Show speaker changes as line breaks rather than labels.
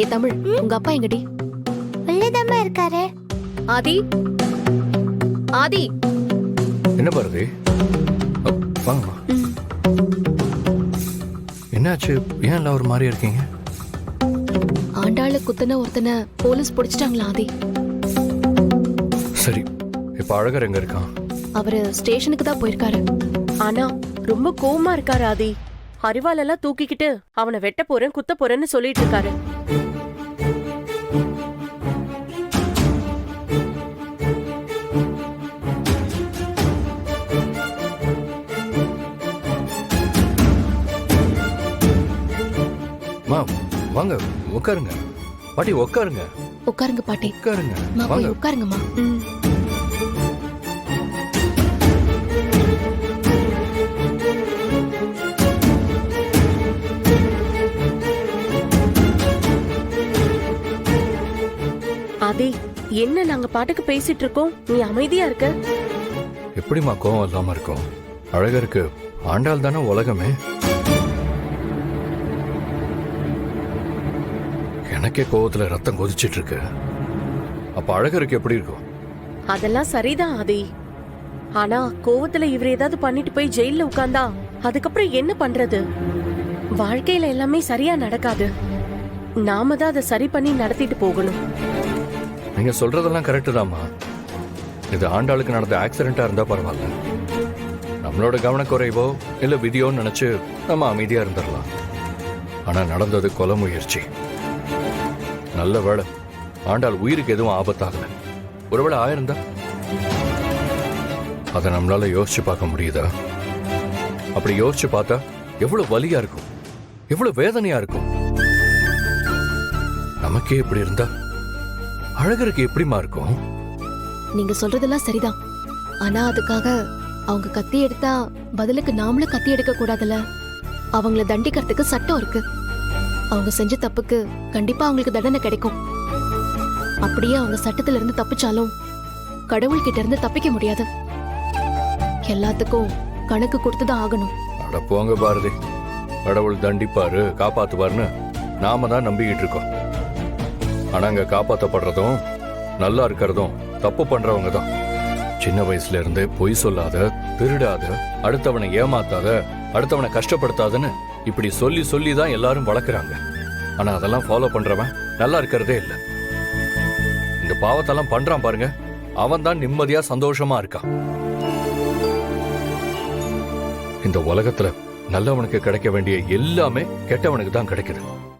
ஏ தமிழ், உங்க அப்பா எங்கடி?
உள்ளதாம்மா இருக்காரு.
ஆதி, ஆதி.
என்ன பாரதி? வாங்கம்மா. என்னாச்சு? ஏன் எல்லாம் ஒரு மாதிரி இருக்கீங்க?
ஆண்டாள குத்துன ஒருத்தனை போலீஸ் பிடிச்சிட்டாங்களா ஆதி?
சரி, இப்ப அழகர் எங்க இருக்கான்?
அவரு ஸ்டேஷனுக்கு தான் போயிருக்காரு.
ஆனா ரொம்ப கோவமா இருக்காரு ஆதி. அரிவாளெல்லாம் தூக்கிக்கிட்டு அவனை வெட்ட போறேன் குத்த போறேன்னு சொல்லிட்டு இருக்காரு.
மா வாங்க, உட்காருங்க. பாட்டி உட்காருங்க.
உட்காருங்க பாட்டி.
உட்காருங்க.
மா போய்
வாங்க.
உட்காருங்கம்மா.
ஆதி, என்ன நாங்க பாட்டுக்கு பேசிட்டு இருக்கோம், நீ அமைதியா இருக்க?
எப்படிம்மா கோவம் இல்லாம இருக்கும்? அழகருக்கு ஆண்டாள் தானே உலகமே. எனக்கே கோவத்துல ரத்தம் கொதிச்சிட்டு இருக்கு. அப்ப அழகருக்கு எப்படி இருக்கும்?
அதெல்லாம் சரிதான் ஆதி. ஆனா கோவத்துல இவர் ஏதாவது பண்ணிட்டு போய் ஜெயில உட்கார்ந்தா அதுக்கப்புறம் என்ன பண்றது? வாழ்க்கையில எல்லாமே சரியா நடக்காது. நாம தான் அதை சரி பண்ணி நடத்திட்டு போகணும்.
நீங்க சொல்றதெல்லாம் கரெக்ட் தான்மா. இது ஆண்டாளுக்கு நடந்த ஆக்சிடென்டா இருந்தா பரவாயில்ல. நம்மளோட கவனக்குறைவோ இல்ல விதியோன்னு நினைச்சு நம்ம அமைதியா இருந்துடலாம். ஆனா நடந்தது கொலை முயற்சி. நல்ல வேளை ஆண்டாள் உயிருக்கு எதுவும் ஆபத்தாகல. ஒருவேளை ஆயிருந்தா அதை நம்மளால யோசிச்சு பார்க்க முடியுதா? அப்படி யோசிச்சு பார்த்தா எவ்வளவு வலியா இருக்கும், எவ்வளவு வேதனையா இருக்கும். நமக்கே இப்படி இருந்தா அழகருக்கு எப்படிமா இருக்கும்?
நீங்க சொல்றதெல்லாம் சரிதான். ஆனா அதுக்காக அவங்க கத்தி எடுத்தா பதிலுக்கு நாமளும் கத்தி எடுக்க கூடாதுல்ல. அவங்கள தண்டிக்கிறதுக்கு சட்டம் இருக்கு. அவங்க செஞ்ச தப்புக்கு கண்டிப்பா அவங்களுக்கு தண்டனை கிடைக்கும். அப்படியே அவங்க சட்டத்துல இருந்து தப்பிச்சாலும் கடவுள் கிட்ட இருந்து தப்பிக்க முடியாது. எல்லாத்துக்கும் கணக்கு கொடுத்துதான் ஆகணும்.
அட போங்க பாரதி. கடவுள் தண்டிப்பாரு காப்பாத்துவாருன்னு நாம தான் நம்பிக்கிட்டு இருக்கோம். ஆனா அங்க காப்பாத்தப்படுறதும் நல்லா இருக்கிறதும் தப்பு பண்றவங்க தான். சின்ன வயசுல இருந்தே பொய் சொல்லாத, திருடாத, அடுத்தவனை ஏமாத்தாத, அடுத்தவனை கஷ்டப்படுத்தாதன்னு இப்படி சொல்லி சொல்லி தான் எல்லாரும் வளர்க்குறாங்க. ஆனா அதெல்லாம் ஃபாலோ பண்றவன் நல்லா இருக்கிறதே இல்ல. இந்த பாவத்தெல்லாம் பண்றான் பாருங்க, அவன் தான் நிம்மதியா சந்தோஷமா இருக்கான். இந்த உலகத்துல நல்லவனுக்கு கிடைக்க வேண்டிய எல்லாமே கெட்டவனுக்கு தான் கிடைக்குது.